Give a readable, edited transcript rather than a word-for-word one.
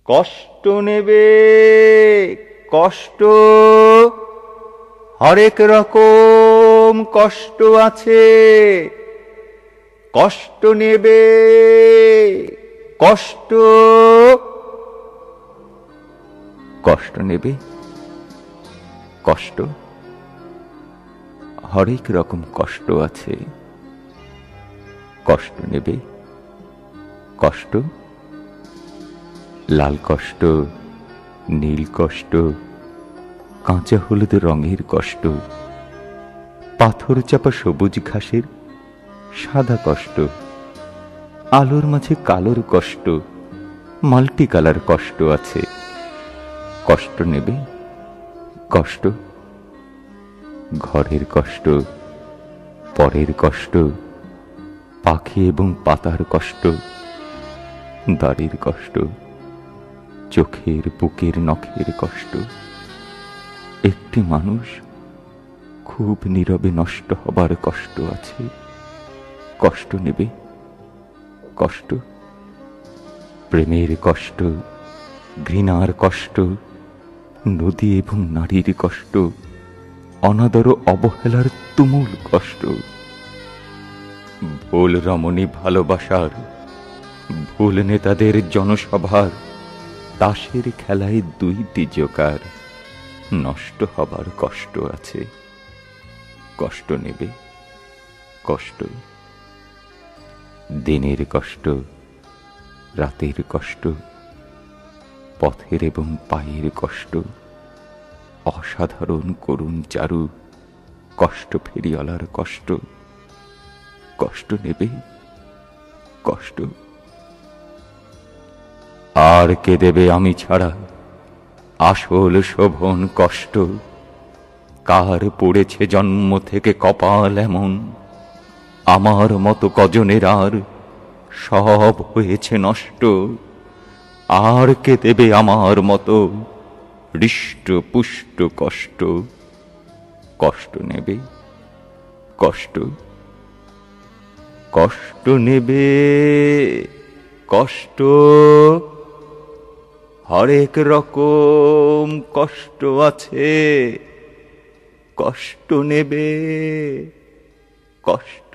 কষ্ট নেবে, কষ্ট, হরেক রকম কষ্ট আছে। কষ্ট নেবে, কষ্ট, কষ্ট নেবে, কষ্ট, হরেক রকম কষ্ট আছে। কষ্ট নেবে, কষ্ট, লাল কষ্ট, নীল কষ্ট, কাঁচা হলুদ রঙের কষ্ট, পাথর চাপা সবুজ ঘাসের সাদা কষ্ট, আলোর মাঝে কালোর কষ্ট, মাল্টি কালার কষ্ট আছে। কষ্ট নেবে, কষ্ট, ঘরের কষ্ট, পরের কষ্ট, পাখি এবং পাতার কষ্ট, দাড়ির কষ্ট, চোখের বুকের নখের কষ্ট। একটি মানুষ খুব নীরবে নষ্ট হবার কষ্ট আছে। কষ্ট নেবে, কষ্ট, প্রেমের কষ্ট, ঘৃণার কষ্ট, নদী এবং নারীর কষ্ট, অনাদর অবহেলার তুমুল কষ্ট, ভুল রমণী ভালোবাসার, ভুল নেতাদের জনসভার, তাসের খেলায় দুইটি জোকার, নষ্ট হবার কষ্ট আছে। কষ্ট নেবে, কষ্ট, দিনের কষ্ট, রাতের কষ্ট, পথের এবং পায়ের কষ্ট, অসাধারণ করুণ চারু কষ্ট ফেরিওয়ালার কষ্ট। কষ্ট নেবে, কষ্ট, আর কে দেবে আমি ছাড়া আসল শোভন কষ্ট? কার পড়েছে জন্ম থেকে কপাল এমন, আমার মতো কজনের আর সব হয়েছে নষ্ট? আর কে দেবে আমার মতো হৃষ্ট পুষ্ট কষ্ট? কষ্ট নেবে, কষ্ট, কষ্ট নেবে, কষ্ট, হরেক রকম কষ্ট আছে। কষ্ট নেবে, কষ্ট।